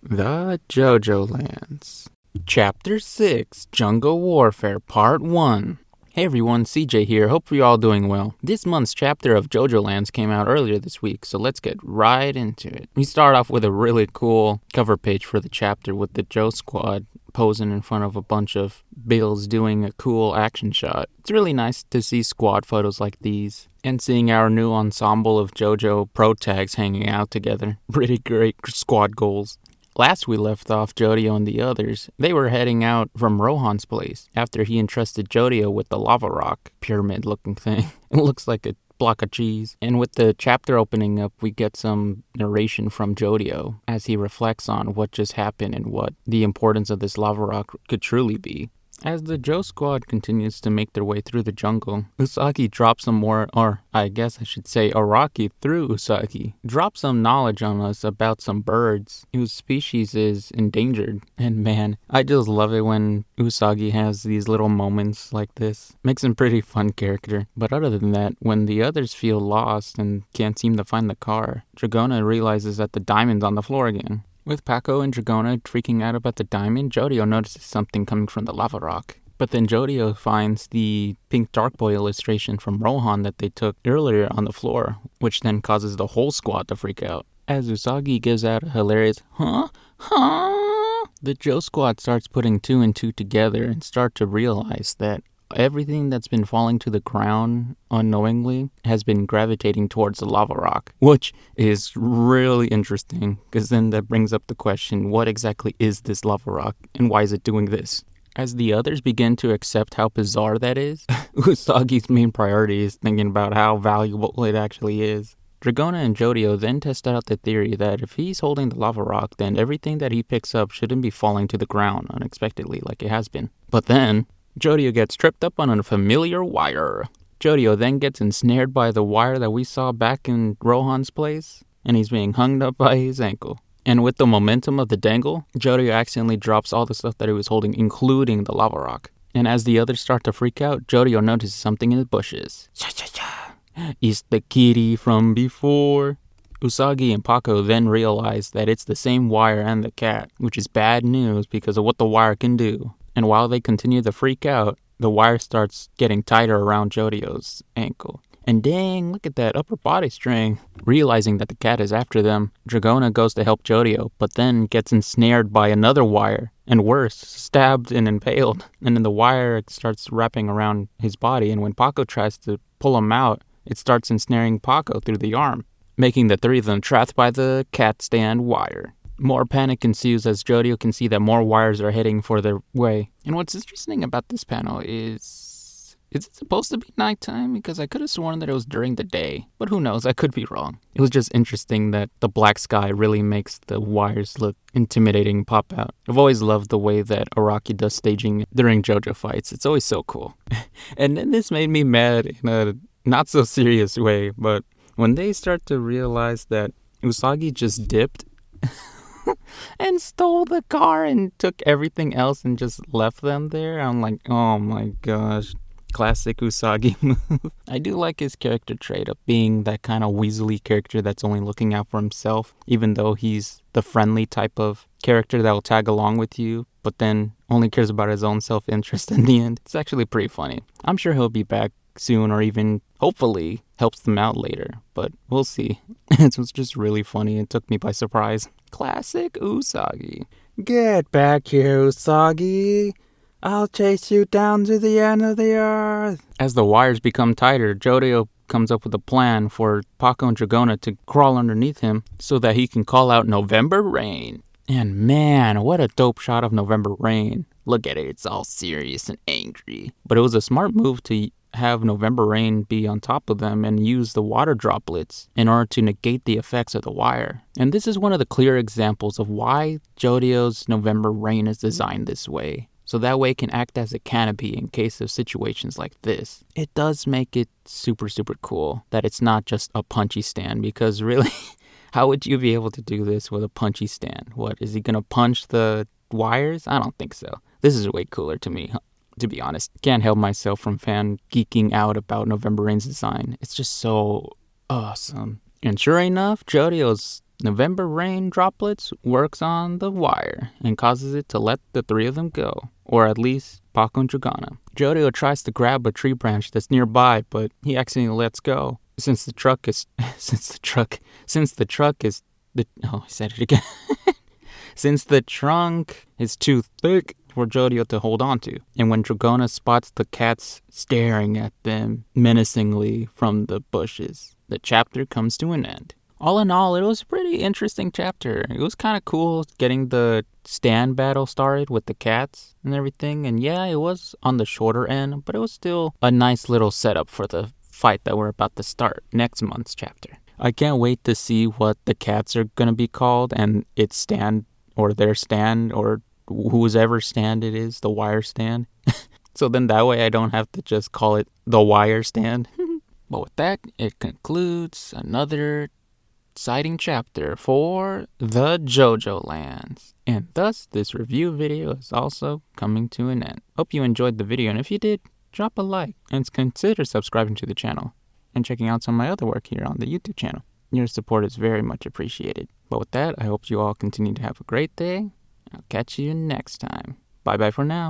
The JOJOLands. Chapter 6, Jungle Warfare, Part 1. Hey everyone, CJ here. Hope you're all doing well. This month's chapter of JOJOLands came out earlier this week, so let's get right into it. We start off with a really cool cover page for the chapter with the Jo Squad posing in front of a bunch of bills doing a cool action shot. It's really nice to see squad photos like these and seeing our new ensemble of JoJo pro tags hanging out together. Pretty great squad goals. Last we left off Jojo and the others, they were heading out from Rohan's place after he entrusted Jojo with the lava rock pyramid-looking thing. It looks like a block of cheese. And with the chapter opening up, we get some narration from Jojo as he reflects on what just happened and what the importance of this lava rock could truly be. As the Jo Squad continues to make their way through the jungle, Usagi drops some more, or I guess I should say Araki through Usagi, drops some knowledge on us about some birds whose species is endangered. And man, I just love it when Usagi has these little moments like this. Makes him a pretty fun character. But other than that, when the others feel lost and can't seem to find the car, Dragona realizes that the diamond's on the floor again. With Paco and Dragona freaking out about the diamond, Jojo notices something coming from the lava rock. But then Jojo finds the pink Dark Boy illustration from Rohan that they took earlier on the floor, which then causes the whole squad to freak out. As Usagi gives out a hilarious, huh? The Jo Squad starts putting two and two together and start to realize that everything that's been falling to the ground unknowingly has been gravitating towards the lava rock, which is really interesting because then that brings up the question, what exactly is this lava rock and why is it doing this? As the others begin to accept how bizarre that is, Usagi's main priority is thinking about how valuable it actually is. Dragona and Jojo then test out the theory that if he's holding the lava rock, then everything that he picks up shouldn't be falling to the ground unexpectedly like it has been. But then Jojo gets tripped up on a familiar wire. Jojo then gets ensnared by the wire that we saw back in Rohan's place, and he's being hung up by his ankle. And with the momentum of the dangle, Jojo accidentally drops all the stuff that he was holding, including the lava rock. And as the others start to freak out, Jojo notices something in the bushes. It's the kitty from before. Usagi and Paco then realize that it's the same wire and the cat, which is bad news because of what the wire can do. And while they continue to freak out, the wire starts getting tighter around Jojo's ankle. And dang, look at that upper body string. Realizing that the cat is after them, Dragona goes to help Jojo, but then gets ensnared by another wire. And worse, stabbed and impaled. And then the wire starts wrapping around his body, and when Paco tries to pull him out, it starts ensnaring Paco through the arm, making the three of them trapped by the cat stand wire. More panic ensues as Jojo can see that more wires are heading for their way. And what's interesting about this panel is it supposed to be nighttime? Because I could have sworn that it was during the day. But who knows, I could be wrong. It was just interesting that the black sky really makes the wires look intimidating and pop out. I've always loved the way that Araki does staging during JoJo fights. It's always so cool. And then this made me mad in a not so serious way, but when they start to realize that Usagi just dipped and stole the car and took everything else and just left them there, I'm like, oh my gosh, classic Usagi move. I do like his character trait of being that kind of weaselly character that's only looking out for himself, even though he's the friendly type of character that will tag along with you, but then only cares about his own self-interest in the end. It's actually pretty funny. I'm sure he'll be back soon, or even hopefully helps them out later, but we'll see. It was just really funny. It took me by surprise. Classic Usagi. Get back here, Usagi. I'll chase you down to the end of the earth. As the wires become tighter, Jojo comes up with a plan for Paco and Dragona to crawl underneath him so that he can call out November Rain. And man, what a dope shot of November Rain. Look at it, it's all serious and angry. But it was a smart move to have November Rain be on top of them and use the water droplets in order to negate the effects of the wire. And this is one of the clear examples of why Jojo's November Rain is designed this way. So that way it can act as a canopy in case of situations like this. It does make it super, super cool that it's not just a punchy stand, because really, how would you be able to do this with a punchy stand? What, is he gonna punch the wires? I don't think so. This is way cooler to me, to be honest. Can't help myself from fan geeking out about November Rain's design. It's just so awesome. And sure enough, Jojo's November rain droplets works on the wire and causes it to let the three of them go, or at least Paco and Dragana. Jojo tries to grab a tree branch that's nearby, but he accidentally lets go. Since the truck is Since the trunk is too thick for Jojo to hold on to. And when Dragona spots the cats staring at them menacingly from the bushes, the chapter comes to an end. All in all, it was a pretty interesting chapter. It was kind of cool getting the stand battle started with the cats and everything. And yeah, it was on the shorter end, but it was still a nice little setup for the fight that we're about to start next month's chapter. I can't wait to see what the cats are going to be called and its stand or their stand or whoever stand it is, the wire stand. So then that way I don't have to just call it the wire stand. But with that, it concludes another exciting chapter for the JOJOLands. And thus, this review video is also coming to an end. Hope you enjoyed the video, and if you did, drop a like and consider subscribing to the channel and checking out some of my other work here on the YouTube channel. Your support is very much appreciated. But with that, I hope you all continue to have a great day. I'll catch you next time. Bye bye for now.